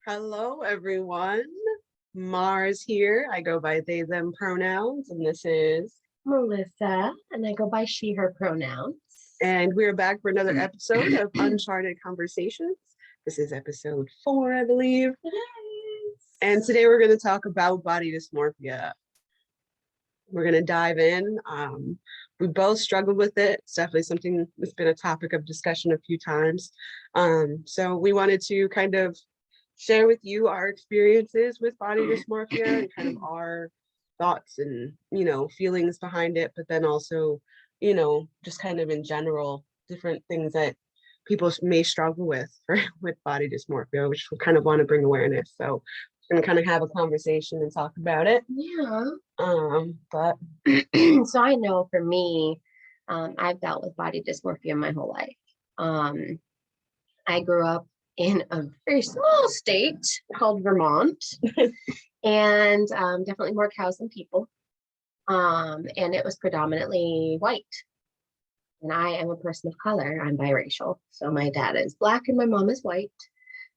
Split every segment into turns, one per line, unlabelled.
Hello, everyone. Marz here. I go by they, them pronouns, and this is.
Melissa, and I go by she, her pronouns.
And we're back for another episode of Uncharted Conversations. This is episode 4, I believe.
Yes.
And today we're going to talk about body dysmorphia. We're going to dive in. We both struggled with it. It's definitely something that's been a topic of discussion a few times. So we wanted to kind of share with you our experiences with body dysmorphia and kind of our thoughts and, feelings behind it, but then also, just kind of in general, different things that people may struggle with body dysmorphia, which we kind of want to bring awareness. So we're going to kind of have a conversation and talk about it.
Yeah.
But
So I know for me, I've dealt with body dysmorphia my whole life. I grew up in a very small state called Vermont, and definitely more cows than people. And it was predominantly white. And I am a person of color. I'm biracial. So my dad is Black and my mom is white,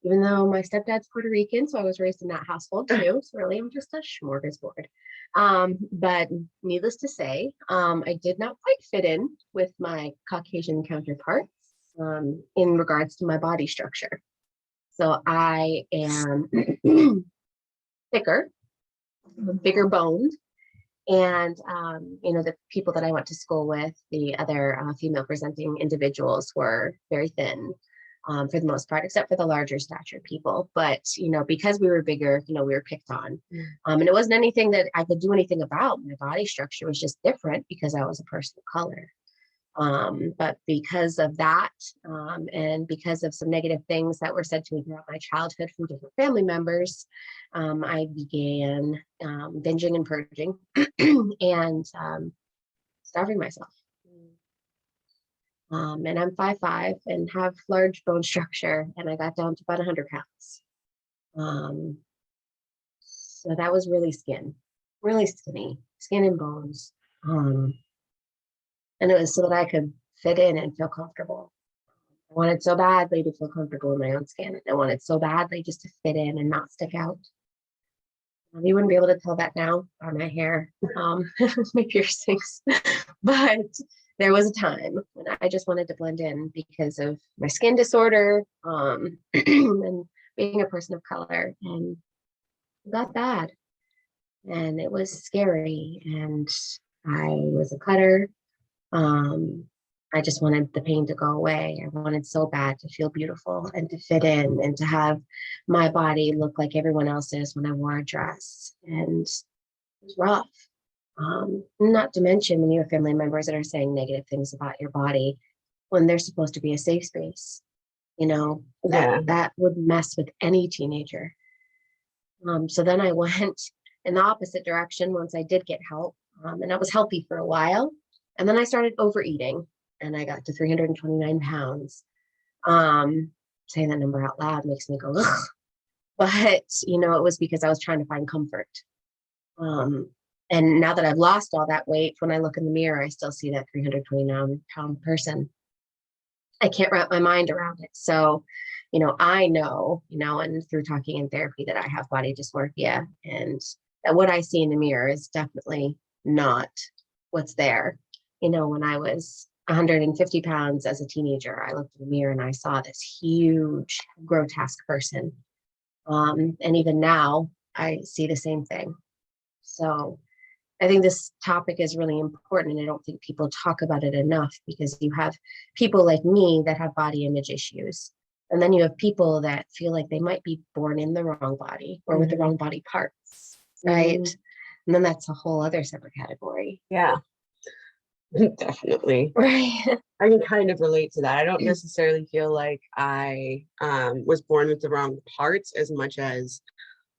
even though my stepdad's Puerto Rican. So I was raised in that household too. So really, I'm just a smorgasbord. But needless to say, I did not quite fit in with my Caucasian counterparts in regards to my body structure. So I am thicker, bigger boned. And, the people that I went to school with, the other female presenting individuals were very thin for the most part, except for the larger stature people. But, because we were bigger, we were picked on. And it wasn't anything that I could do anything about. My body structure was just different because I was a person of color. But because of that, and because of some negative things that were said to me throughout my childhood from different family members, I began binging and purging and starving myself. And I'm 5'5" and have large bone structure, and I got down to about 100 pounds. So that was really really skinny, skin and bones. And it was so that I could fit in and feel comfortable. I wanted so badly to feel comfortable in my own skin. I wanted so badly just to fit in and not stick out. You wouldn't be able to tell that now on my hair, my piercings. But there was a time when I just wanted to blend in because of my skin disorder and being a person of color. And it got bad. And it was scary. And I was a cutter. I just wanted the pain to go away. I wanted so bad to feel beautiful and to fit in and to have my body look like everyone else's when I wore a dress. And it was rough. Not to mention when you have family members that are saying negative things about your body when they're supposed to be a safe space, that would mess with any teenager. So then I went in the opposite direction once I did get help. And I was healthy for a while. And then I started overeating and I got to 329 pounds. Saying that number out loud makes me go, ugh. But, it was because I was trying to find comfort. And now that I've lost all that weight, when I look in the mirror, I still see that 329-pound person. I can't wrap my mind around it. So, I know, and through talking in therapy that I have body dysmorphia and that what I see in the mirror is definitely not what's there. When I was 150 pounds as a teenager, I looked in the mirror and I saw this huge, grotesque person. And even now, I see the same thing. So I think this topic is really important, and I don't think people talk about it enough because you have people like me that have body image issues. And then you have people that feel like they might be born in the wrong body or with the wrong body parts, right? And then that's a whole other separate category.
Yeah. Definitely.
Right.
I can kind of relate to that. I don't necessarily feel like I was born with the wrong parts as much as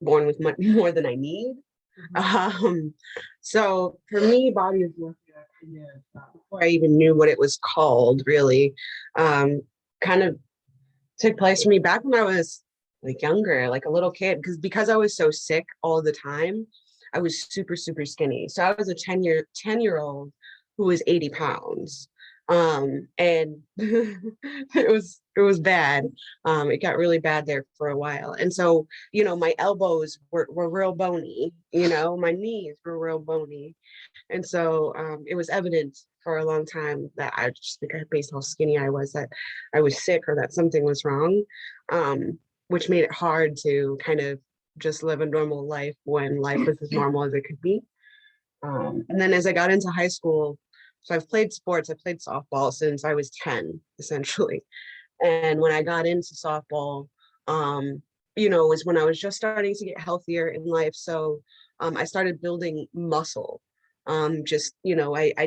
born with much more than I need. So for me, body dysmorphia kind of before I even knew what it was called, really, kind of took place for me back when I was like younger, like a little kid, because I was so sick all the time. I was super, super skinny. So I was a 10-year-old who was 80 pounds. And it was bad. It got really bad there for a while. And so, my elbows were real bony, my knees were real bony. And so it was evident for a long time that I just think based on how skinny I was, that I was sick or that something was wrong, which made it hard to kind of just live a normal life when life was as normal as it could be. And then as I got into high school, so I've played sports, I played softball since I was 10, essentially. And when I got into softball, was when I was just starting to get healthier in life. So I started building muscle. I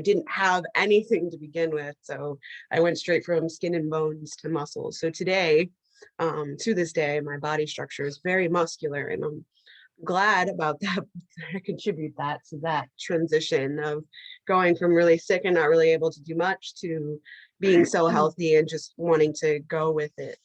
didn't have anything to begin with. So I went straight from skin and bones to muscle. So today, to this day, my body structure is very muscular, and I'm glad about that. I contribute that to that transition of going from really sick and not really able to do much to being so healthy and just wanting to go with it.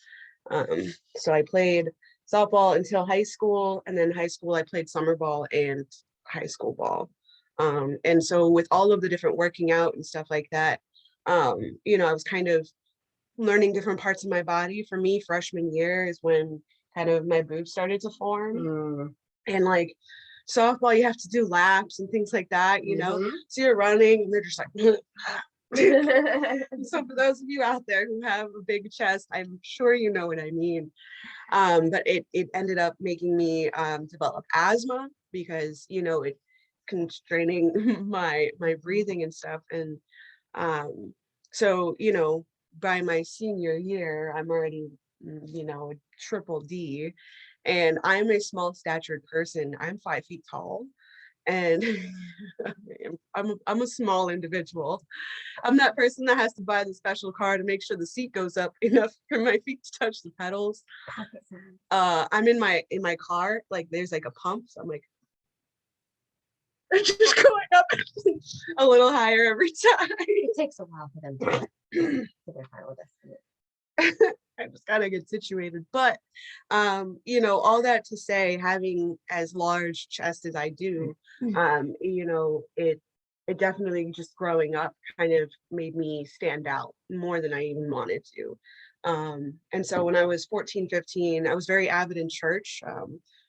So I played softball until high school, and then high school I played summer ball and high school ball. And so with all of the different working out and stuff like that, I was kind of learning different parts of my body. For me, freshman year is when kind of my boobs started to form. And like softball, you have to do laps and things like that, so you're running and they're just like so for those of you out there who have a big chest, I'm sure you know what I mean. But it ended up making me develop asthma because it constraining my breathing and stuff. And so by my senior year, I'm already a triple D, and I'm a small statured person. I'm 5 feet tall, and I'm a small individual. I'm that person that has to buy the special car to make sure the seat goes up enough for my feet to touch the pedals. I'm in my car, like there's like a pump, so I'm like just going up a little higher every time.
It takes a while for them to their final destination.
I just gotta get situated. But all that to say, having as large chest as I do, it definitely just growing up kind of made me stand out more than I even wanted to. And so when I was 14, 15, I was very avid in church,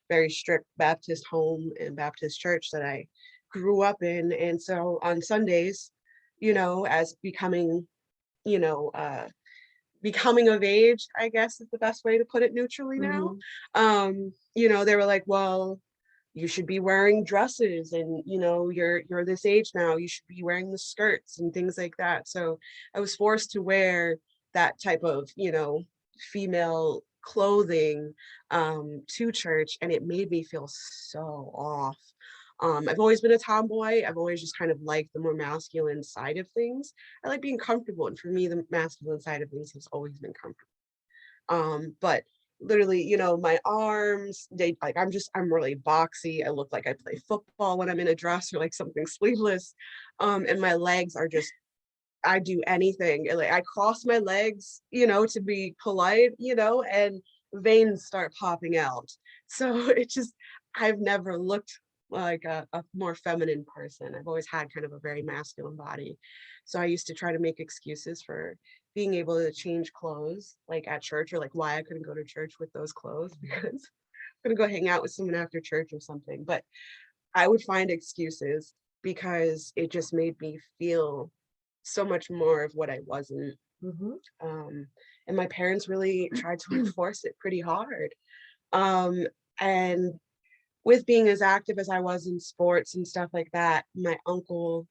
very strict Baptist home and Baptist church that I grew up in. And so on Sundays, as becoming of age, I guess is the best way to put it neutrally now. They were like, well, you should be wearing dresses, and you're this age now, you should be wearing the skirts and things like that. So I was forced to wear that type of female clothing to church, and it made me feel so off. I've always been a tomboy. I've always just kind of liked the more masculine side of things. I like being comfortable, and for me, the masculine side of things has always been comfortable. But literally, my arms, I'm really boxy. I look like I play football when I'm in a dress or like something sleeveless. And my legs are just, I do anything. Like I cross my legs, to be polite, and veins start popping out. So I've never looked like a more feminine person. I've always had kind of a very masculine body. So I used to try to make excuses for being able to change clothes like at church, or like why I couldn't go to church with those clothes because I'm gonna go hang out with someone after church or something. But I would find excuses because it just made me feel so much more of what I wasn't. And my parents really tried to enforce it pretty hard. And with being as active as I was in sports and stuff like that, my uncle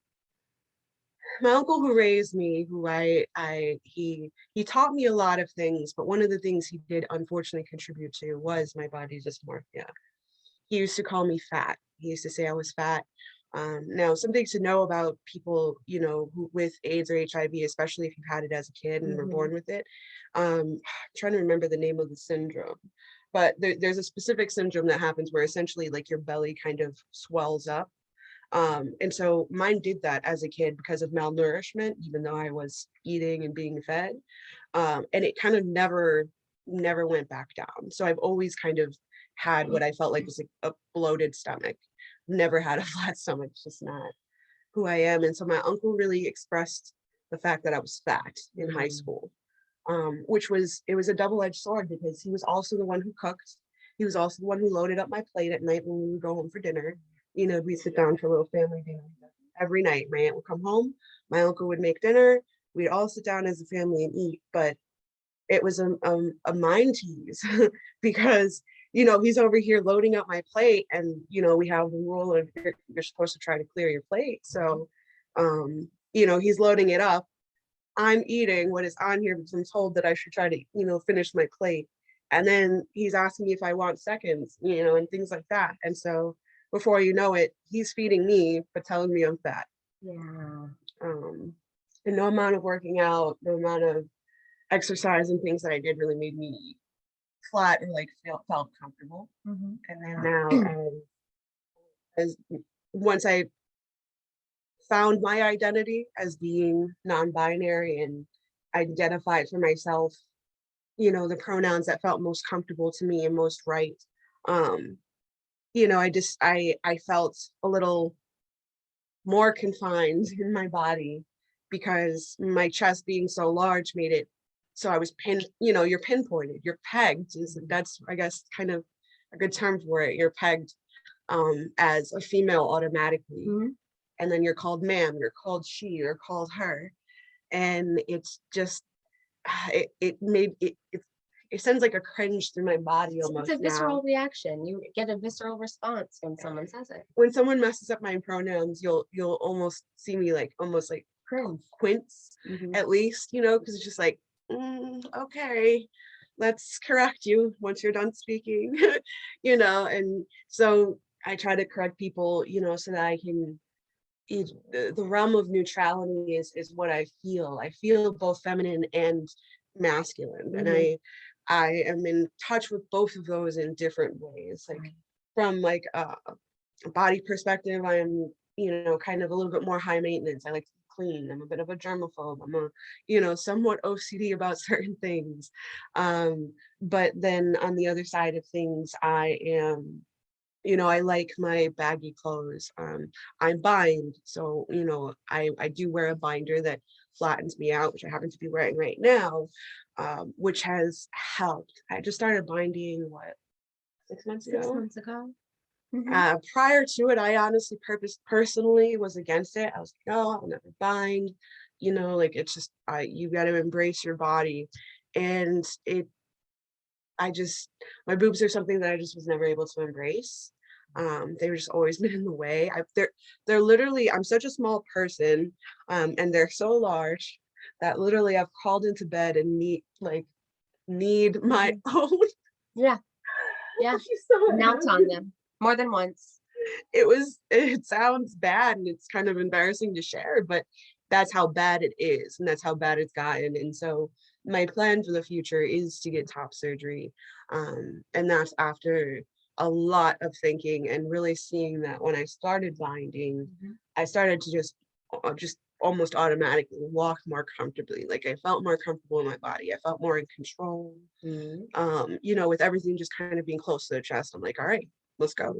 who raised me, he taught me a lot of things, but one of the things he did unfortunately contribute to was my body dysmorphia. He used to call me fat. He used to say I was fat. Now, something to know about people, who with AIDS or HIV, especially if you've had it as a kid and were born with it. I'm trying to remember the name of the syndrome, but there's a specific syndrome that happens where essentially like your belly kind of swells up. And so mine did that as a kid because of malnourishment, even though I was eating and being fed. And it kind of never went back down. So I've always kind of had what I felt like was like a bloated stomach. Never had a flat stomach. It's just not who I am. And so my uncle really expressed the fact that I was fat in high school, which was, it was a double-edged sword because he was also the one who cooked. He was also the one who loaded up my plate at night when we would go home for dinner. You know, we'd sit down for a little family dinner every night. My aunt would come home, my uncle would make dinner, we'd all sit down as a family and eat. But it was a mind tease because, you know, he's over here loading up my plate, and, you know, we have the rule of you're supposed to try to clear your plate. So, you know, he's loading it up. I'm eating what is on here because I'm told that I should try to, you know, finish my plate. And then he's asking me if I want seconds, you know, and things like that. And so before you know it, he's feeding me, but telling me I'm fat.
Yeah.
And no amount of working out, no amount of exercise and things that I did really made me flat or like felt comfortable. And then now, as once I found my identity as being non-binary and identified for myself, you know, the pronouns that felt most comfortable to me and most right, you know, I felt a little more confined in my body because my chest being so large made it so I was you know, you're pinpointed, you're pegged, that's, I guess, kind of a good term for it. You're pegged as a female automatically. And then you're called ma'am, you're called she, you're called her. And it's just, it sends like a cringe through my body almost.
It's a visceral
now.
reaction. You get a visceral response when someone says it.
When someone messes up my pronouns, you'll almost see me like almost like
Cringe.
quince, at least, you know, because it's just like, okay, let's correct you once you're done speaking, you know. And so I try to correct people, you know, so that I can, the realm of neutrality is what I feel. I feel both feminine and masculine, and I am in touch with both of those in different ways. Like from like a body perspective, I am, you know, kind of a little bit more high maintenance. I like to be clean. I'm a bit of a germaphobe. I'm a, you know, somewhat OCD about certain things. But then on the other side of things, I am, you know, I like my baggy clothes. I'm bind, so, you know, I do wear a binder that flattens me out, which I happen to be wearing right now, which has helped. I just started binding, what, 6 months ago?
6 months ago.
Prior to it, I honestly personally was against it. I was like, no, I'll never bind. You know, like, it's just, you got to embrace your body. And my boobs are something that I just was never able to embrace. They were just always been in the way. They're literally, I'm such a small person, and they're so large that literally I've crawled into bed and need my own.
Yeah. Mount on them more than once.
It sounds bad and it's kind of embarrassing to share, but that's how bad it is, and that's how bad it's gotten. And so my plan for the future is to get top surgery, and that's after a lot of thinking and really seeing that when I started binding, I started to just almost automatically walk more comfortably. Like, I felt more comfortable in my body. I felt more in control. You know, with everything just kind of being close to the chest, I'm like, all right, let's go.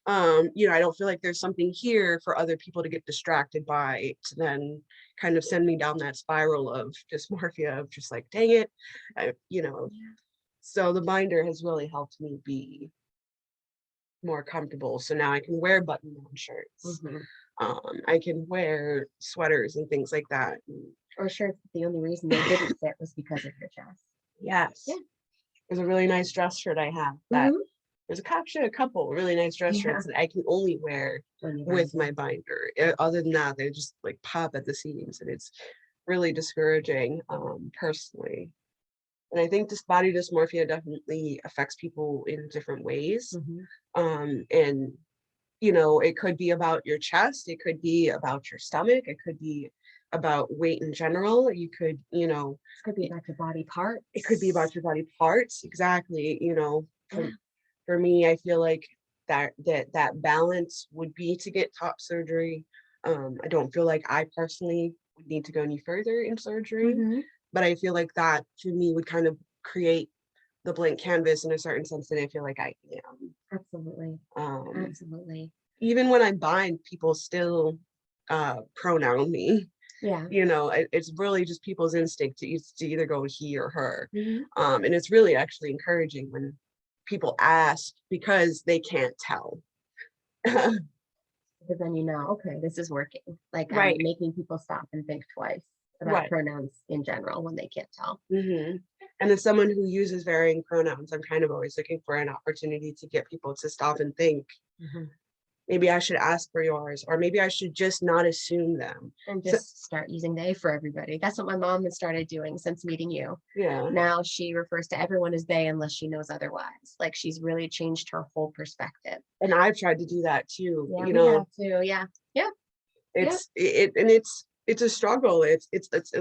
You know, I don't feel like there's something here for other people to get distracted by, to then kind of send me down that spiral of dysmorphia of just like, dang it, you know. So the binder has really helped me be more comfortable. So now I can wear button-down shirts. I can wear sweaters and things like that.
Or shirts, the only reason they didn't fit was because of your chest.
Yes.
Yeah.
There's a really nice dress shirt I have that there's a couple really nice dress shirts that I can only wear with my binder. Other than that, they just like pop at the seams, and it's really discouraging, personally. And I think this body dysmorphia definitely affects people in different ways. And, you know, it could be about your chest, it could be about your stomach, it could be about weight in general. You could, you know,
it could be about your body parts.
It could be about your body parts. Exactly. You know, for me, I feel like that balance would be to get top surgery. I don't feel like I personally would need to go any further in surgery, but I feel like that for me would kind of create the blank canvas in a certain sense that I feel like I am.
Absolutely. Absolutely.
Even when I bind, people still pronoun me.
Yeah.
It's really just people's instinct to either go he or her.
Mhm.
And it's really actually encouraging when people ask because they can't tell.
Because then okay, this is working. Like I'm
Right,
making people stop and think twice about
right.
pronouns in general when they can't tell.
And as someone who uses varying pronouns, I'm kind of always looking for an opportunity to get people to stop and think,
Mhm.
maybe I should ask for yours, or maybe I should just not assume them.
And
So,
just start using they for everybody. That's what my mom has started doing since meeting you.
yeah.
Now she refers to everyone as they unless she knows otherwise. Like she's really changed her whole perspective.
And I've tried to do that too.
Yeah, we have to. Yeah. Yeah. Yeah.
It's a struggle. It's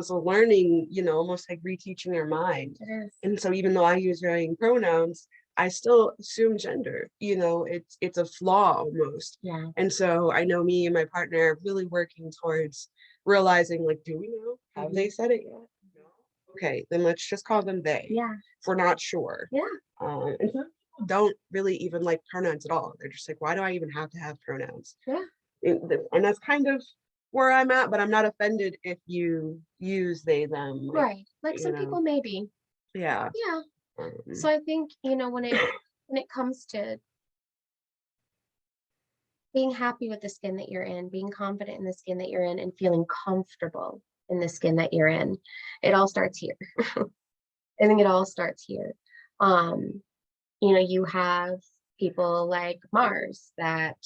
a learning, almost like reteaching their mind.
It is.
And so even though I use varying pronouns, I still assume gender. It's a flaw almost.
Yeah.
And so I know me and my partner are really working towards realizing, like, do we know? Have they said it yet? No. Okay, then let's just call them they.
Yeah.
If we're not sure.
Yeah.
And some people don't really even like pronouns at all. They're just like, why do I even have to have pronouns?
Yeah.
And that's kind of where I'm at, but I'm not offended if you use they, them.
Right. Like some people maybe.
Yeah.
Yeah.
Um,
So I think, when it comes to being happy with the skin that you're in, being confident in the skin that you're in, and feeling comfortable in the skin that you're in, it all starts here. I think it all starts here. Um, you have people like Mars that,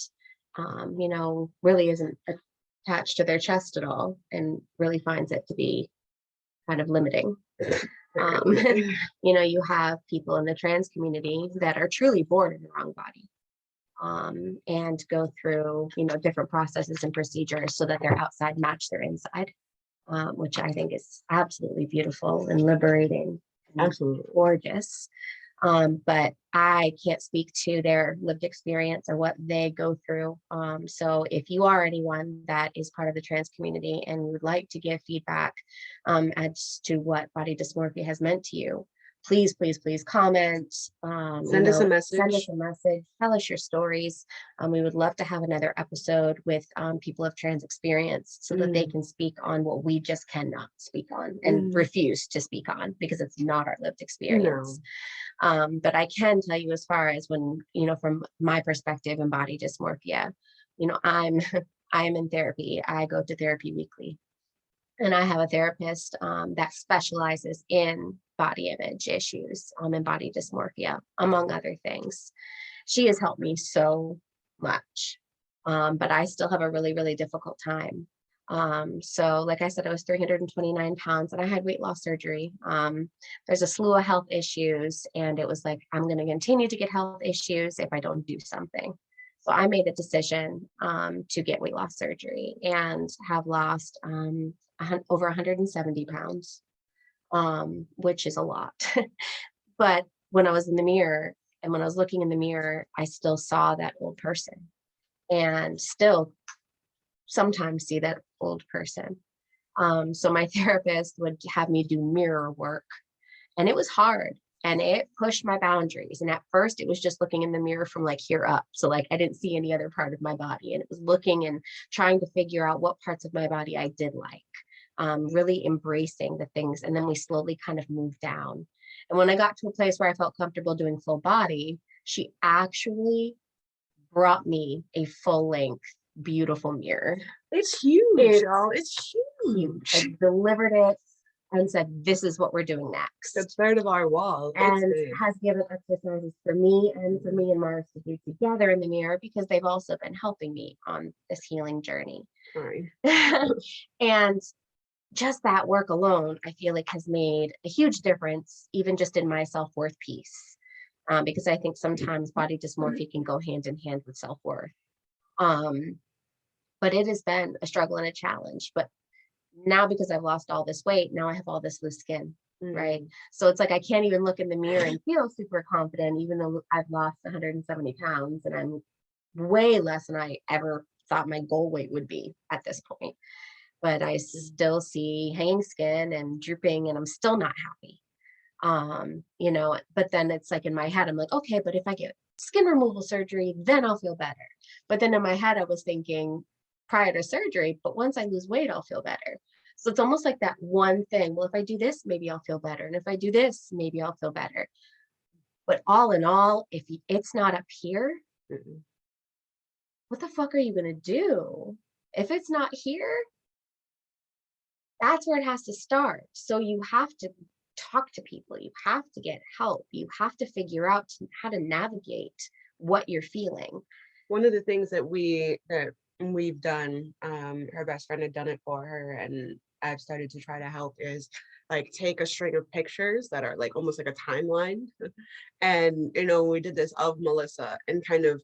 really isn't attached to their chest at all and really finds it to be kind of limiting. Um, you have people in the trans community that are truly born in the wrong body, and go through, different processes and procedures so that their outside match their inside, which I think is absolutely beautiful and liberating and
Absolutely.
gorgeous. But I can't speak to their lived experience or what they go through. So if you are anyone that is part of the trans community and would like to give feedback, as to what body dysmorphia has meant to you, please, please, please comment.
Send us a message.
Send us a message. Tell us your stories. We would love to have another episode with people of trans experience so that they can speak on what we just cannot speak on and refuse to speak on because it's not our lived experience. But I can tell you, as far as when, from my perspective in body dysmorphia, I'm I'm in therapy. I go to therapy weekly. And I have a therapist that specializes in body image issues, and body dysmorphia, among other things. She has helped me so much, but I still have a really, really difficult time. So like I said, I was 329 pounds and I had weight loss surgery. There's a slew of health issues, and it was like, I'm going to continue to get health issues if I don't do something. So I made a decision to get weight loss surgery and have lost over 170 pounds, which is a lot. But when I was in the mirror and when I was looking in the mirror, I still saw that old person and still sometimes see that old person. So my therapist would have me do mirror work, and it was hard and it pushed my boundaries. And at first it was just looking in the mirror from like here up. So like I didn't see any other part of my body, and it was looking and trying to figure out what parts of my body I did like, really embracing the things. And then we slowly kind of moved down. And when I got to a place where I felt comfortable doing full body, she actually brought me a full length, beautiful mirror.
It's huge, y'all. It's
Huge. I
huge.
delivered it and said, this is what we're doing next.
It's part of our wall.
And has given exercises for me and Marz to do together in the mirror, because they've also been helping me on this healing journey.
Sorry.
And just that work alone, I feel like has made a huge difference, even just in my self-worth piece. Because I think sometimes body dysmorphia can go hand in hand with self-worth. But it has been a struggle and a challenge. But now, because I've lost all this weight, now I have all this loose skin, right? So it's like I can't even look in the mirror and feel super confident, even though I've lost 170 pounds and I'm way less than I ever thought my goal weight would be at this point. But I still see hanging skin and drooping, and I'm still not happy. But then it's like in my head, I'm like, okay, but if I get skin removal surgery, then I'll feel better. But then in my head, I was thinking prior to surgery, but once I lose weight, I'll feel better. So it's almost like that one thing. Well, if I do this, maybe I'll feel better. And if I do this, maybe I'll feel better. But all in all, if it's not up here, what the fuck are you going to do? If it's not here, that's where it has to start. So you have to talk to people. You have to get help. You have to figure out how to navigate what you're feeling.
One of the things that we've done, her best friend had done it for her, and I've started to try to help, is like take a string of pictures that are like almost like a timeline. And, we did this of Melissa, and kind of,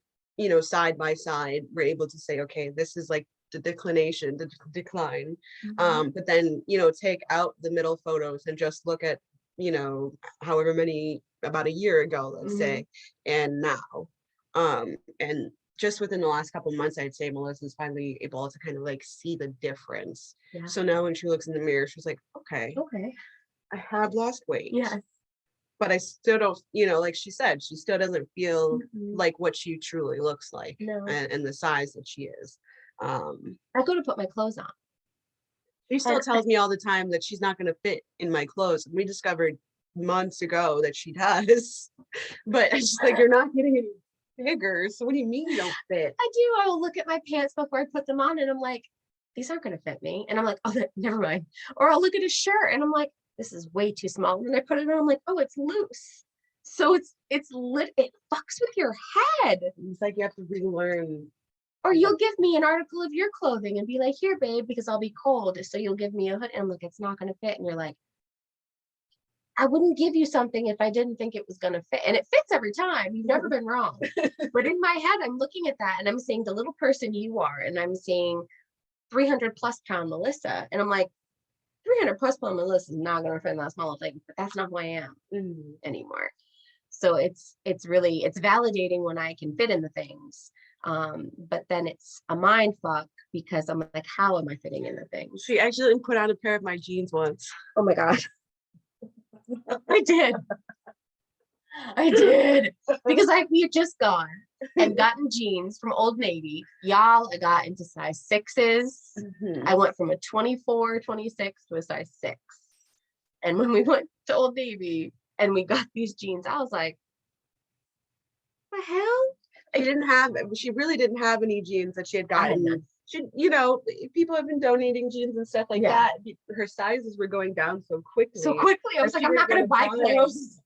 side by side, we're able to say, okay, this is like the decline. But then, take out the middle photos and just look at, however many, about a year ago, let's say, and now. And just within the last couple of months, I'd say Melissa's finally able to kind of like see the difference.
Yeah.
So now when she looks in the mirror, she's like, okay, I have lost weight.
Yes.
But I still don't, like she said, she still doesn't feel like what she truly looks like.
No.
And the size that she is.
I go to put my clothes on.
She still tells me all the time that she's not going to fit in my clothes. And we discovered months ago that she does. But it's just like, you're not getting any bigger. So what do you mean you don't fit?
I do. I will look at my pants before I put them on, and I'm like, these aren't going to fit me. And I'm like, oh, never mind. Or I'll look at a shirt and I'm like, this is way too small. And I put it on, I'm like, oh, it's loose. So it fucks with your head.
It's like you have to relearn.
Or you'll give me an article of your clothing and be like, here, babe, because I'll be cold. So you'll give me a hood, and I'm like, it's not going to fit. And you're like, I wouldn't give you something if I didn't think it was going to fit. And it fits every time. You've never been wrong. But in my head, I'm looking at that and I'm seeing the little person you are, and I'm seeing 300 plus pound Melissa. And I'm like, 300 plus pound Melissa is not going to fit in that small thing, but that's not who I am anymore. So it's validating when I can fit in the things. But then it's a mind fuck, because I'm like, how am I fitting in the things?
She actually put on a pair of my jeans once.
Oh my God. I did. Because we had just gone and gotten jeans from Old Navy. Y'all, I got into size 6s. I went from a 24, 26 to a size 6. And when we went to Old Navy and we got these jeans, I was like, what the hell?
She really didn't have any jeans that she had gotten. She, people have been donating jeans and stuff like that. Her sizes were going down so quickly.
I was like, I'm not going to buy clothes.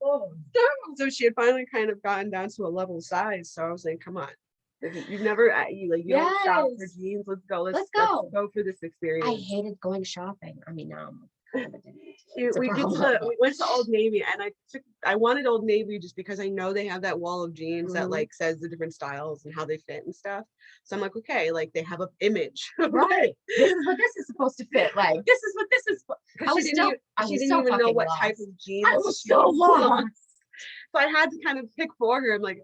So she had finally kind of gotten down to a level size. So I was like, come on. You've never, you don't shop for jeans. Let's go. Let's go for this experience.
I hated going shopping. I mean, now
we went to Old Navy, and I wanted Old Navy just because I know they have that wall of jeans that like says the different styles and how they fit and stuff. So I'm like, okay, like they have an image.
Right. This is what this is supposed to fit like. This is what this is.
She didn't even know what type of jeans.
I was so lost.
So I had to kind of pick for her. I'm like,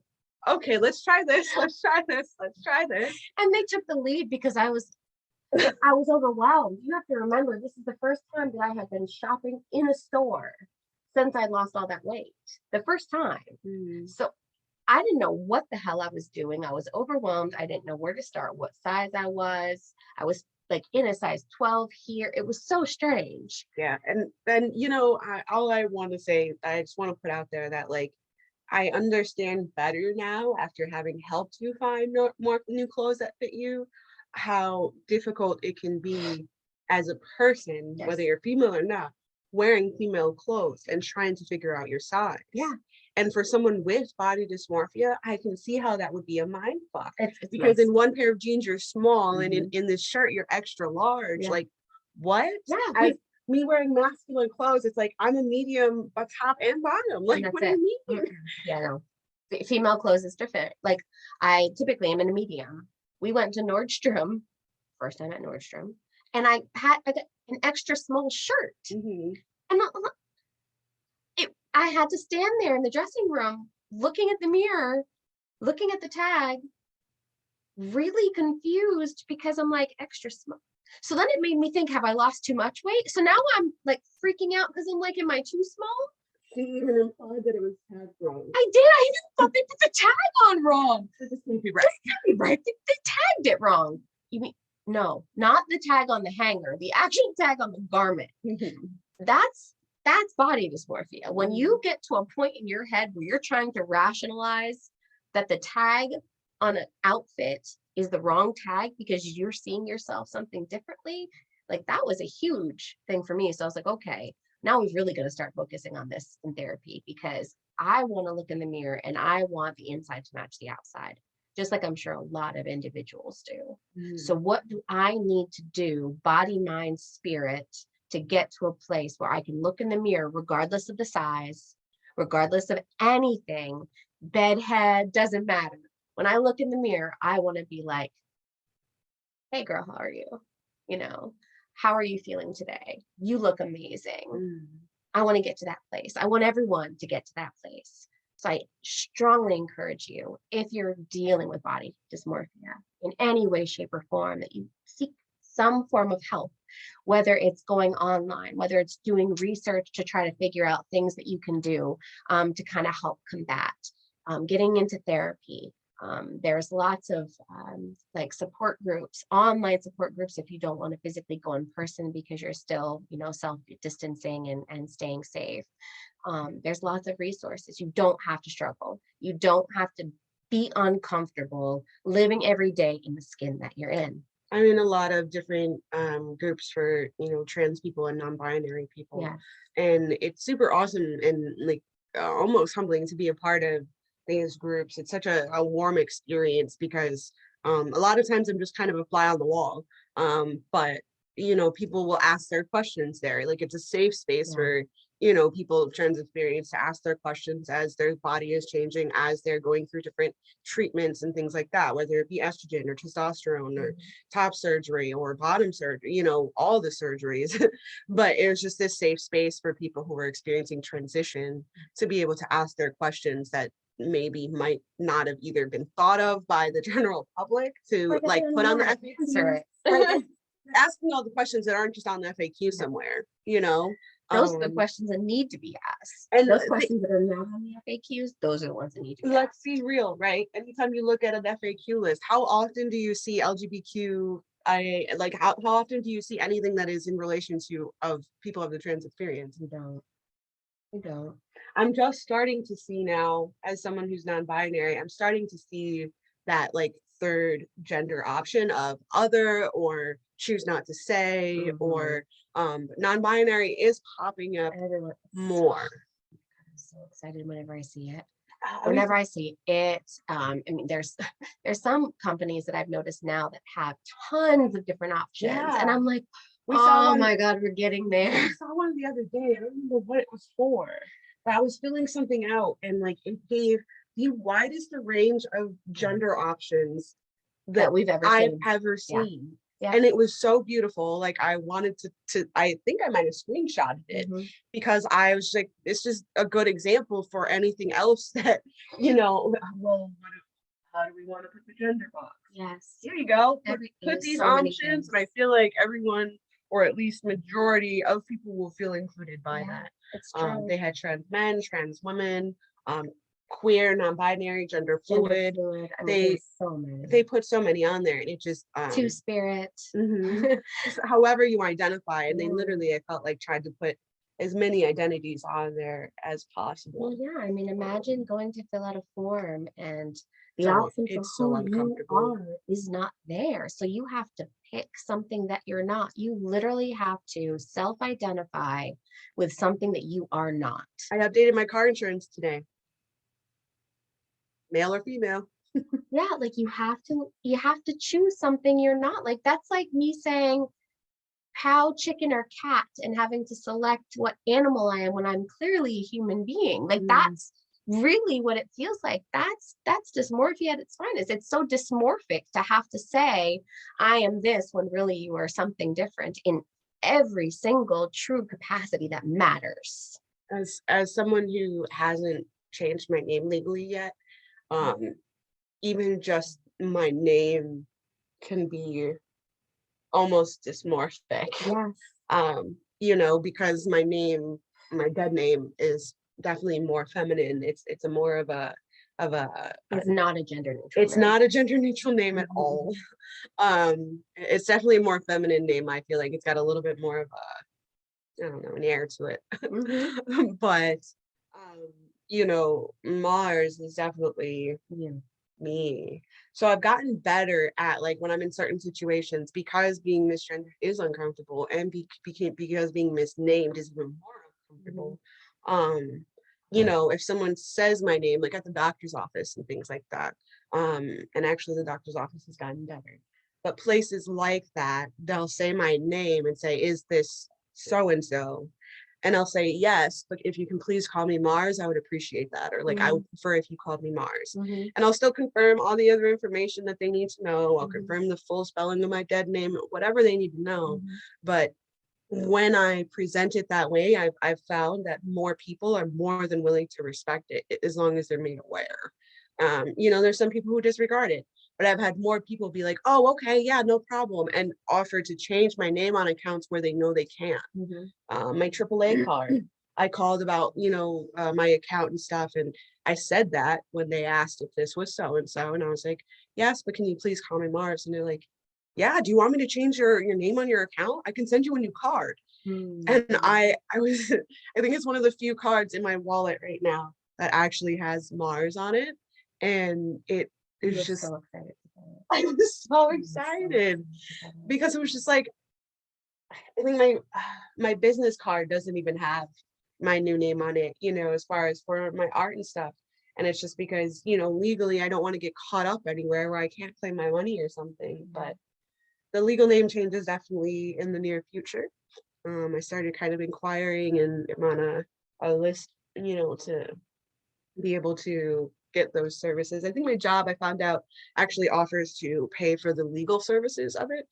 okay, let's try this. Let's try this.
And they took the lead because I was overwhelmed. You have to remember, this is the first time that I have been shopping in a store since I lost all that weight. The first time. So I didn't know what the hell I was doing. I was overwhelmed. I didn't know where to start, what size I was. I was like in a size 12 here. It was so strange.
Yeah. And then, all I want to say, I just want to put out there that like, I understand better now after having helped you find more new clothes that fit you, how difficult it can be as a person, whether you're female or not, wearing female clothes and trying to figure out your size.
Yeah.
And for someone with body dysmorphia, I can see how that would be a mind fuck. Because in one pair of jeans, you're small, and in this shirt, you're extra large. Yeah. Like, what?
Yeah.
Me wearing masculine clothes, it's like I'm a medium, but top and bottom. Like, what do you mean?
Yeah, no. Female clothes is different. Like, I typically am in a medium. We went to Nordstrom, first time at Nordstrom, and I got an extra small shirt. And I had to stand there in the dressing room, looking at the mirror, looking at the tag, really confused, because I'm like, extra small. So then it made me think, have I lost too much weight? So now I'm like freaking out because I'm like, am I too small?
She even implied that it was tagged wrong.
I did. I even thought they put the tag on wrong.
This can't be right.
They tagged it wrong. You mean, No, not the tag on the hanger, the actual tag on the garment. That's body dysmorphia. When you get to a point in your head where you're trying to rationalize that the tag on an outfit is the wrong tag because you're seeing yourself something differently, like that was a huge thing for me. So I was like, okay, now we've really got to start focusing on this in therapy, because I want to look in the mirror and I want the inside to match the outside, just like I'm sure a lot of individuals do. So what do I need to do, body, mind, spirit, to get to a place where I can look in the mirror, regardless of the size, regardless of anything, bed head, doesn't matter. When I look in the mirror, I want to be like, hey girl, how are you? You know, how are you feeling today? You look amazing. I want to get to that place. I want everyone to get to that place. So I strongly encourage you, if you're dealing with body dysmorphia in any way, shape, or form, that you seek some form of help, whether it's going online, whether it's doing research to try to figure out things that you can do to kind of help combat, getting into therapy. There's lots of like support groups, online support groups, if you don't want to physically go in person because you're still, you know, self-distancing and staying safe. There's lots of resources. You don't have to struggle. You don't have to be uncomfortable living every day in the skin that you're in.
I'm in a lot of different groups for, you know, trans people and non-binary people.
Yeah.
And it's super awesome and like almost humbling to be a part of these groups. It's such a warm experience because a lot of times I'm just kind of a fly on the wall. But, you know, people will ask their questions there. Like it's a safe space for, you know, people of trans experience to ask their questions as their body is changing, as they're going through different treatments and things like that, whether it be estrogen or testosterone or top surgery or bottom surgery, you know, all the surgeries. But it was just this safe space for people who were experiencing transition to be able to ask their questions that maybe might not have either been thought of by the general public to like put on the FAQ. Right? Asking all the questions that aren't just on the FAQ somewhere, you know.
Those are the questions that need to be asked. And those questions that are not on the FAQs, those are the ones that need to be asked.
Let's be real, right? Anytime you look at an FAQ list, how often do you see LGBTQ? How often do you see anything that is in relation to of people of the trans experience?
We don't.
I'm just starting to see now, as someone who's non-binary, I'm starting to see that like third gender option of other or choose not to say or non-binary is popping up more.
I'm so excited whenever I see it. Whenever I see it, I mean, there's some companies that I've noticed now that have tons of different options, and I'm like, oh my God, we're getting there.
I saw one the other day. I don't remember what it was for, but I was filling something out, and like it gave the widest range of gender options that I've ever seen. Yeah. And it was so beautiful. Like I wanted to I think I might have screenshotted it because I was like, it's just a good example for anything else that, you know, well, how do we want to put the gender box?
Yes.
Here you go. Put these options. And I feel like everyone, or at least majority of people, will feel included by that.
It's true.
They had trans men, trans women, queer, non-binary, gender fluid.
I mean,
they put so many on there, and it just
two-spirit.
Just however you identify, and they literally, I felt like, tried to put as many identities on there as possible.
Well, yeah, I mean, imagine going to fill out a form and the option for who you are is not there. So you have to pick something that you're not. You literally have to self-identify with something that you are not.
I updated my car insurance today. Male or female.
Yeah, like you have to choose something you're not. Like that's like me saying cow, chicken, or cat and having to select what animal I am when I'm clearly a human being. Like that's really what it feels like. That's dysmorphia at its finest. It's so dysmorphic to have to say I am this when really you are something different in every single true capacity that matters.
As someone who hasn't changed my name legally yet, even just my name can be almost dysmorphic.
Yes.
You know, because my dead name is definitely more feminine. It's a more of a of a,
It's not a gender neutral
it's
name.
not a gender neutral name at
Mhm.
all. It's definitely a more feminine name. I feel like it's got a little bit more of a, I don't know, an air to it.
Mhm.
But you know, Mars is definitely
Yeah.
me. So I've gotten better at, like, when I'm in certain situations, because being misgendered is uncomfortable, and because being misnamed is even more uncomfortable. Um, you know, if someone says my name, like at the doctor's office and things like that, and actually the doctor's office has gotten better. But places like that, they'll say my name and say, "Is this so and so?" And I'll say, "Yes, but if you can please call me Marz, I would appreciate that." Or like, "I would prefer if you called me Marz."
Mhm.
And I'll still confirm all the other information that they need to know. I'll
Mhm.
confirm the full spelling of my dead name, whatever they need to know.
Mhm.
But when I present it that way, I've found that more people are more than willing to respect it, as long as they're made aware. You know, there's some people who disregard it, but I've had more people be like, "Oh, okay, yeah, no problem," and offer to change my name on accounts where they know they can't.
Mhm.
My AAA card. I called about, you know, my account and stuff, and I said that when they asked if this was so and so, and I was like, "Yes, but can you please call me Marz?" And they're like, "Yeah, do you want me to change your name on your account? I can send you a new card."
Mhm.
And I was I think it's one of the few cards in my wallet right now that actually has Mars on it, and it
You
is
were
just
so excited to get it.
I was so
You were so
excited
excited to get it.
because it was just like, I think my business card doesn't even have my new name on it, you know, as far as for my art and stuff. And it's just because, you know, legally I don't want to get caught up anywhere where I can't claim my money or something. But the legal name change is definitely in the near future. I started kind of inquiring, and I'm on a list, you know, to be able to get those services. I think my job, I found out, actually offers to pay for the legal services of it.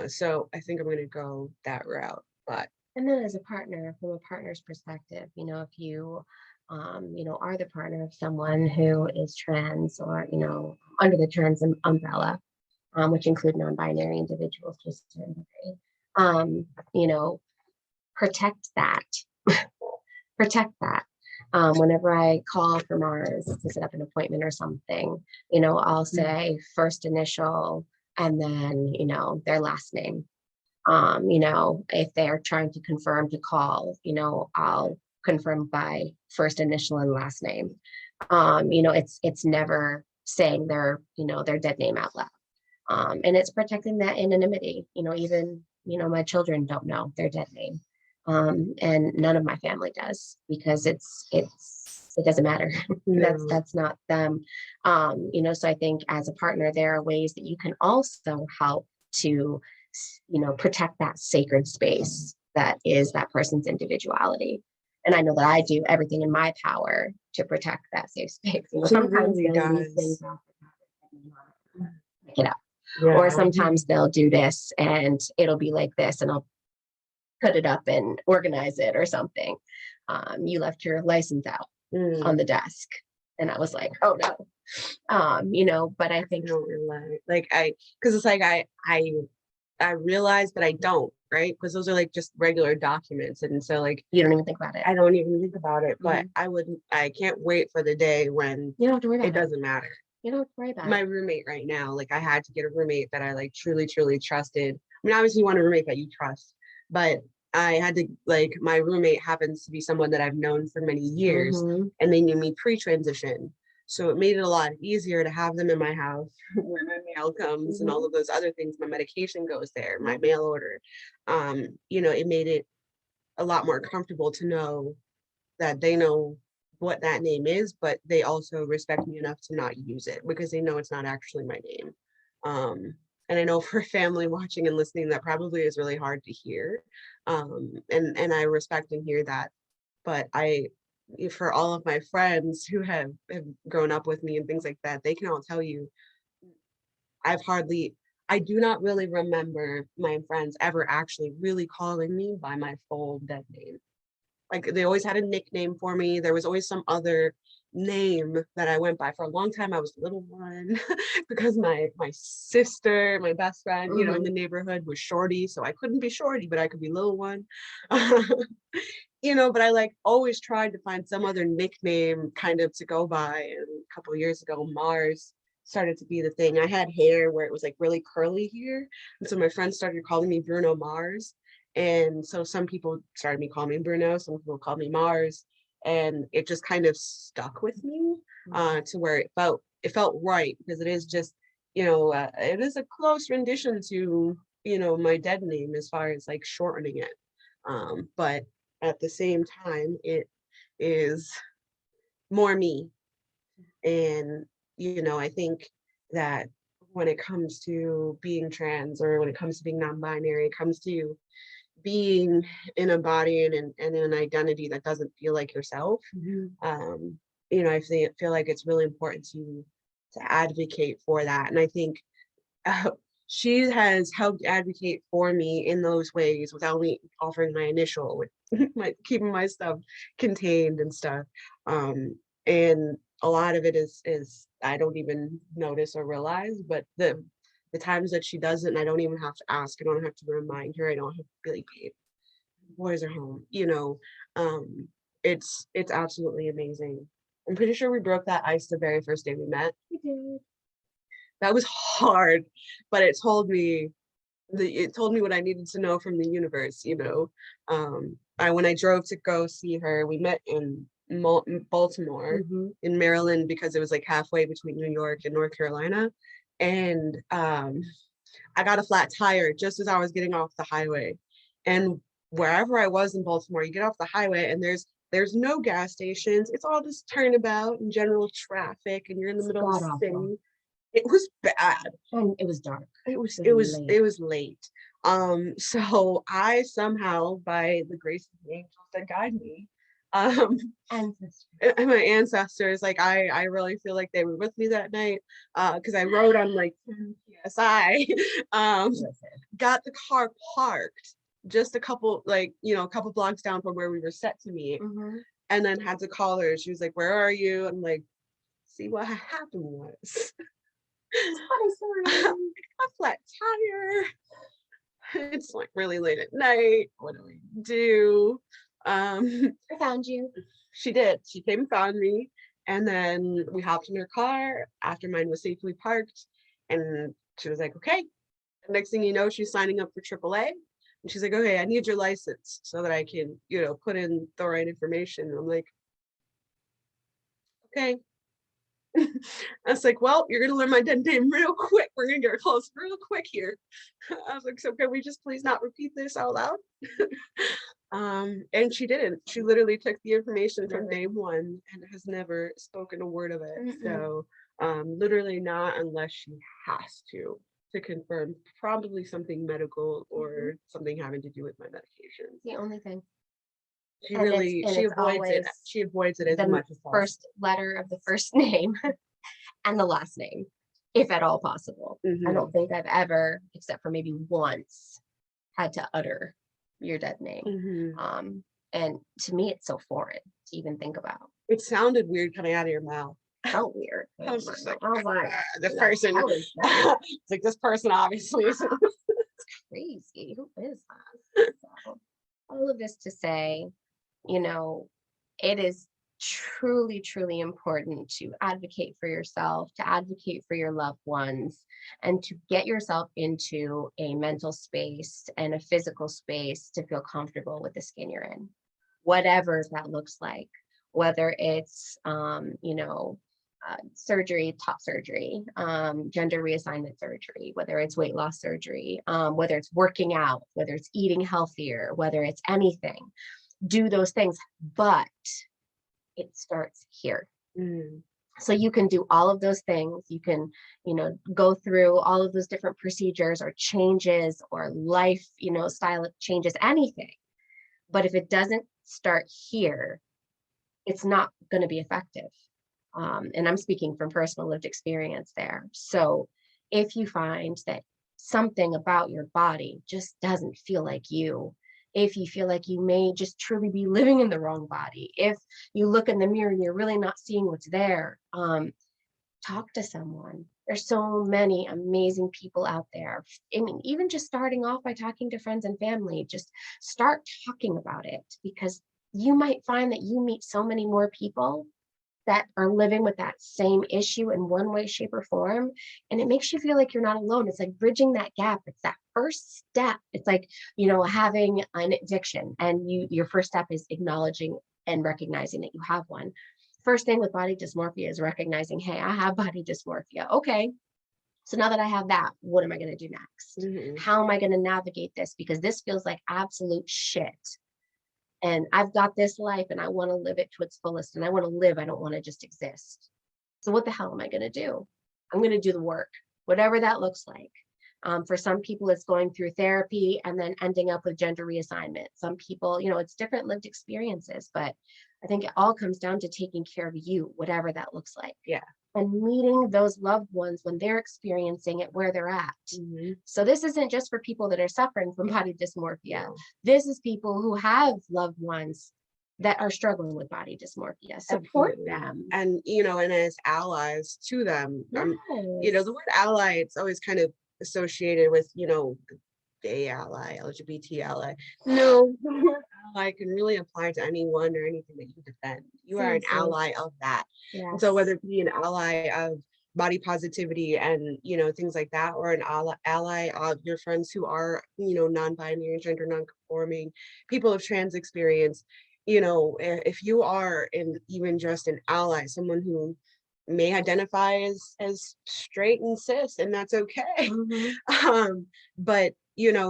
So I think I'm gonna go that route. But
And then as a partner, from a partner's perspective, you know, if you, are the partner of someone who is trans or, under the trans umbrella, which include non-binary individuals to a certain degree, um, you know, protect that, protect that. Whenever I call for Mars to set up an appointment or something, I'll say first initial and then, their last name. If they're trying to confirm to call, I'll confirm by first initial and last name. It's never saying their dead name out loud. And it's protecting that anonymity. Even my children don't know their dead name, and none of my family does because it doesn't matter. that's
no.
that's not them. So I think as a partner, there are ways that you can also help to protect that sacred space that is that person's individuality. And I know that I do everything in my power to protect that safe space.
It
Sometimes
really
they'll leave things
does.
off and not pick it up. Or
Yeah.
sometimes they'll do this and it'll be like this, and I'll put it up and organize it or something. You left your license out
Mm,
on the desk. And I was like, oh no. But I think
I don't rely. Like because it's like I realize that I don't, right? Because those are like just regular documents. And so like
you don't even think about it.
I don't even think about it, but
Mhm.
I can't wait for the day when
You don't have to worry
it
about it.
doesn't matter.
You don't have to worry about
My
it.
roommate right now, like I had to get a roommate that I like truly, truly trusted. I mean, obviously you want a roommate that you trust, but I had to, like, my roommate happens to be someone that I've known for many years,
Mhm.
and they knew me pre-transition. So it made it a lot easier to have them in my house where my mail comes and all of those other things. My medication goes there, my mail order. You know, it made it a lot more comfortable to know that they know what that name is, but they also respect me enough to not use it because they know it's not actually my name. Um, and I know for family watching and listening, that probably is really hard to hear. And I respect and hear that. But for all of my friends who have grown up with me and things like that, they can all tell you I've hardly, I do not really remember my friends ever actually really calling me by my full dead name. Like they always had a nickname for me. There was always some other name that I went by. For a long time, I was little one because my sister, my best friend, in the neighborhood was Shorty. So I couldn't be Shorty, but I could be little one. But I like always tried to find some other nickname kind of to go by. And a couple of years ago, Marz started to be the thing. I had hair where it was like really curly here. And so my friends started calling me Bruno Mars. And so some people started me calling me Bruno, some people called me Marz. And it just kind of stuck with me to where it felt right, because it is just, it is a close rendition to, my dead name as far as like shortening it. But at the same time, it is more me. And, I think that when it comes to being trans, or when it comes to being non-binary, it comes to being in a body and an identity that doesn't feel like yourself. I feel like it's really important to advocate for that. And I think she has helped advocate for me in those ways without me offering my initial, with keeping my stuff contained and stuff. And a lot of it is I don't even notice or realize, but the times that she does it, and I don't even have to ask, I don't have to remind her, I don't have to be like, babe, boys are home, it's absolutely amazing. I'm pretty sure we broke that ice the very first day we met.
We did.
That was hard, but it told me what I needed to know from the universe. When I drove to go see her, we met in Baltimore, in Maryland, because it was like halfway between New York and North Carolina. And I got a flat tire just as I was getting off the highway. And wherever I was in Baltimore, you get off the highway and there's no gas stations. It's all just turnabout and general traffic, and you're in the middle of the city. It was bad.
And it was dark.
It was late. So I somehow, by the grace of the angels that guide me, and my ancestors, like I really feel like they were with me that night, because I rode on like PSI, got the car parked just a couple blocks down from where we were set to meet, and then had to call her. She was like, "Where are you?" I'm like, "See, what happened was a flat tire. It's like really late at night. What do we do?"
I found you.
She did. She came and found me, and then we hopped in her car after mine was safely parked, and she was like, "Okay." And next thing you know, she's signing up for AAA, and she's like, "Okay, I need your license so that I can, put in the right information." And I'm like, "Okay." I was like, "Well, you're gonna learn my dead name real quick. We're gonna get close real quick here." I was like, "So can we just please not repeat this out loud?" And she didn't. She literally took the information from day one and has never spoken a word of it. So literally not unless she has to confirm probably something medical or something having to do with my medications.
The only thing.
She avoids it. She avoids it as much as possible.
First letter of the first name and the last name, if at all possible. I don't think I've ever, except for maybe once, had to utter your dead name. And to me, it's so foreign to even think about.
It sounded weird coming out of your mouth.
Felt weird.
I was just like,
this
person. It's like, this person obviously is
crazy. Who is that? So, all of this to say, it is truly, truly important to advocate for yourself, to advocate for your loved ones, and to get yourself into a mental space and a physical space to feel comfortable with the skin you're in, whatever that looks like, whether it's, surgery, top surgery, gender reassignment surgery, whether it's weight loss surgery, whether it's working out, whether it's eating healthier, whether it's anything, do those things, but it starts here. So you can do all of those things. You can, go through all of those different procedures or changes or life, style changes, anything. But if it doesn't start here, it's not going to be effective. And I'm speaking from personal lived experience there. So if you find that something about your body just doesn't feel like you, if you feel like you may just truly be living in the wrong body, if you look in the mirror and you're really not seeing what's there, talk to someone. There's so many amazing people out there. I mean, even just starting off by talking to friends and family, just start talking about it, because you might find that you meet so many more people that are living with that same issue in one way, shape, or form. And it makes you feel like you're not alone. It's like bridging that gap. It's that first step. It's like, having an addiction, and your first step is acknowledging and recognizing that you have one. First thing with body dysmorphia is recognizing, hey, I have body dysmorphia. Okay. So now that I have that, what am I going to do next? How am I going to navigate this? Because this feels like absolute shit. And I've got this life and I want to live it to its fullest, and I want to live. I don't want to just exist. So what the hell am I going to do? I'm going to do the work, whatever that looks like. For some people, it's going through therapy and then ending up with gender reassignment. Some people, it's different lived experiences, but I think it all comes down to taking care of you, whatever that looks like.
Yeah.
And meeting those loved ones when they're experiencing it, where they're at. So this isn't just for people that are suffering from body dysmorphia. This is people who have loved ones that are struggling with body dysmorphia. Support them.
And, and as allies to them.
Yes.
The word ally, it's always kind of associated with, gay ally, LGBT ally. No, the word ally can really apply to anyone or anything that you defend. You are an ally of that.
Yes.
And so whether it be an ally of body positivity and, things like that, or an ally of your friends who are, non-binary and gender non-conforming, people of trans experience, if you are even just an ally, someone who may identify as straight and cis, and that's okay. But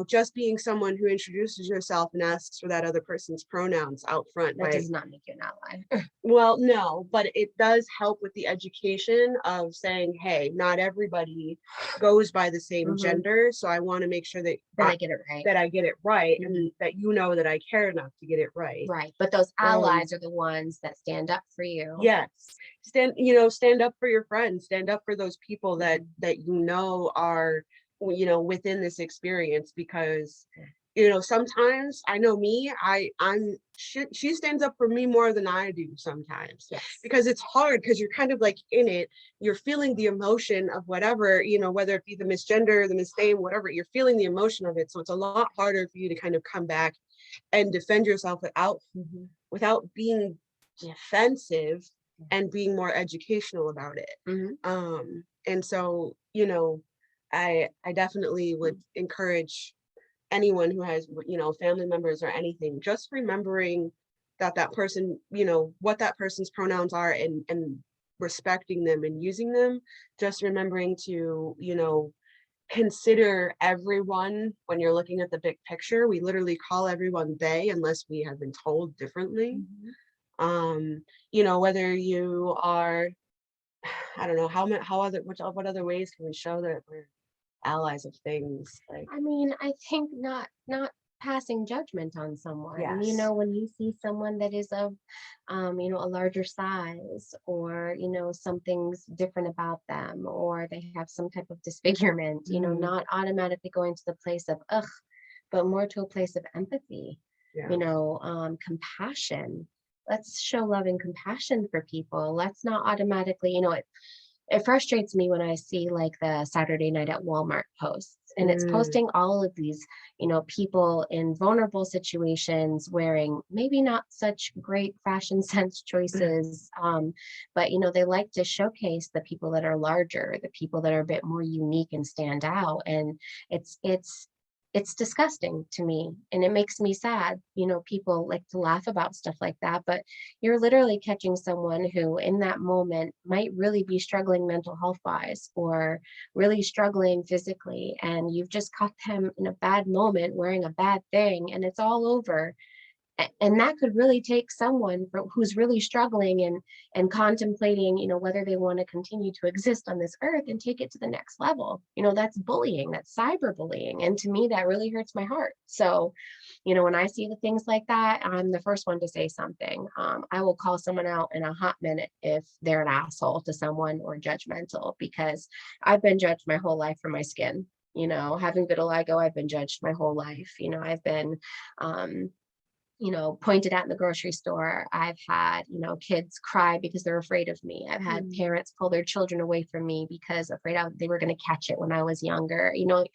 just being someone who introduces yourself and asks for that other person's pronouns out front,
that does not make you an ally.
Well, no, but it does help with the education of saying, hey, not everybody goes by the same gender, so I want to make sure that
I get it right.
That I get it right, and that that I care enough to get it right.
Right, but those allies are the ones that stand up for you.
Yes, stand up for your friends, stand up for those people that are within this experience, because sometimes I know me, she stands up for me more than I do sometimes.
Yes.
Because it's hard, because you're kind of like in it, you're feeling the emotion of whatever, whether it be the misgender, the misname, whatever, you're feeling the emotion of it. So it's a lot harder for you to kind of come back and defend yourself without being defensive and being more educational about it. And so, I definitely would encourage anyone who has, family members or anything, just remembering that person, what that person's pronouns are, and respecting them and using them. Just remembering to, consider everyone when you're looking at the big picture. We literally call everyone they, unless we have been told differently. Whether you are, I don't know, what other ways can we show that we're allies of things? Like,
I mean, I think not passing judgment on someone.
Yes.
When you see someone that is of a larger size, or something's different about them, or they have some type of disfigurement, not automatically going to the place of ugh, but more to a place of empathy. Compassion. Let's show love and compassion for people. Let's not automatically, it frustrates me when I see like the Saturday night at Walmart posts, and it's posting all of these, people in vulnerable situations wearing maybe not such great fashion sense choices. But, they like to showcase the people that are larger, the people that are a bit more unique and stand out. And it's disgusting to me, and it makes me sad. People like to laugh about stuff like that, but you're literally catching someone who in that moment might really be struggling mental health wise, or really struggling physically, and you've just caught them in a bad moment wearing a bad thing, and it's all over. And that could really take someone who's really struggling and contemplating, whether they want to continue to exist on this earth, and take it to the next level. That's bullying, that's cyberbullying. And to me, that really hurts my heart. So, when I see the things like that, I'm the first one to say something. I will call someone out in a hot minute if they're an asshole to someone or judgmental, because I've been judged my whole life for my skin. You know, having vitiligo, I've been judged my whole life. You know, I've been, pointed at in the grocery store. I've had, kids cry because they're afraid of me. I've had parents pull their children away from me because they were going to catch it when I was younger. You know,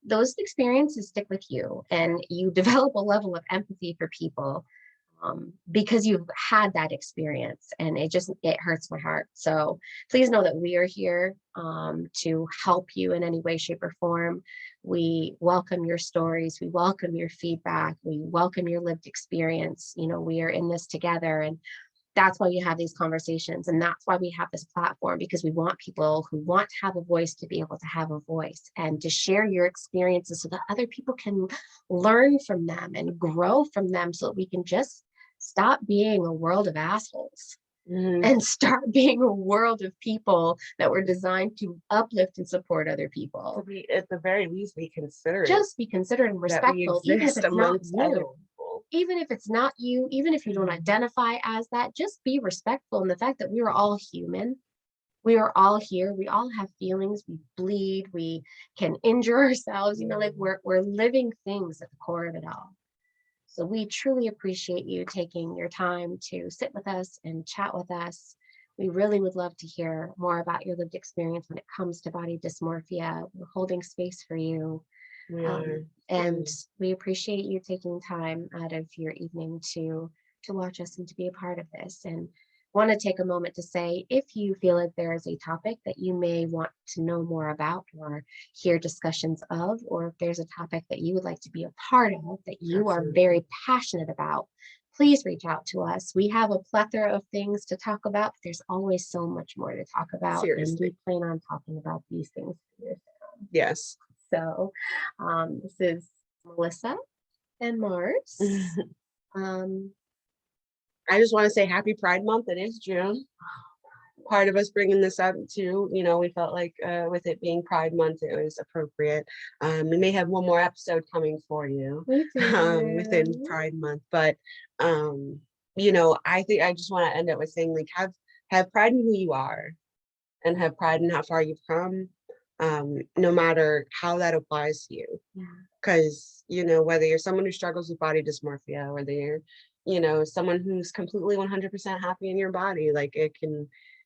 those experiences stick with you, and you develop a level of empathy for people because you've had that experience, and it hurts my heart. So please know that we are here to help you in any way, shape, or form. We welcome your stories. We welcome your feedback. We welcome your lived experience. You know, we are in this together, and that's why you have these conversations, and that's why we have this platform, because we want people who want to have a voice to be able to have a voice and to share your experiences so that other people can learn from them and grow from them, so that we can just stop being a world of assholes and start being a world of people that were designed to uplift and support other people.
At the very least, be considerate.
Just be considerate and respectful, even if it's not you. Even if it's not you, even if you don't identify as that, just be respectful in the fact that we are all human. We are all here. We all have feelings. We bleed. We can injure ourselves. You know, like we're living things at the core of it all. So we truly appreciate you taking your time to sit with us and chat with us. We really would love to hear more about your lived experience when it comes to body dysmorphia. We're holding space for you. And we appreciate you taking time out of your evening to watch us and to be a part of this. And want to take a moment to say, if you feel like there is a topic that you may want to know more about or hear discussions of, or if there's a topic that you would like to be a part of that you are very passionate about, please reach out to us. We have a plethora of things to talk about, but there's always so much more to talk about.
Seriously.
And we plan on talking about these things for years to come.
Yes.
So this is Melissa and Marz.
I just want to say happy Pride Month. It is June. Part of us bringing this up too, we felt like with it being Pride Month, it was appropriate. We may have one more episode coming for you within Pride Month, but I think I just want to end it with saying, like, have pride in who you are, and have pride in how far you've come, no matter how that applies to you. Because whether you're someone who struggles with body dysmorphia, whether you're someone who's completely 100% happy in your body, like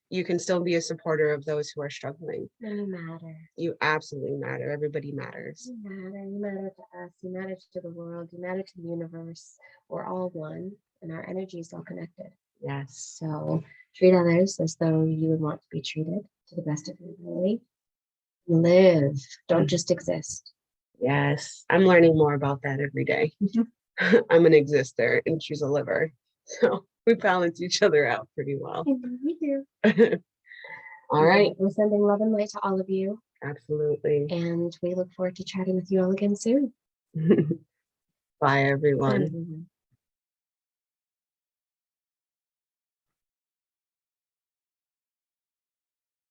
you can still be a supporter of those who are struggling.
And you matter.
You absolutely matter. Everybody matters.
You matter. You matter to us. You matter to the world. You matter to the universe. We're all one, and our energy is all connected.
Yes.
So treat others as though you would want to be treated to the best of your ability. Live. Don't just exist.
Yes. I'm learning more about that every day. I'm an exister and she's a liver. So we balance each other out pretty well.
We do. All right. We're sending love and light to all of you.
Absolutely.
And we look forward to chatting with you all again soon.
Bye, everyone.
Bye, everyone.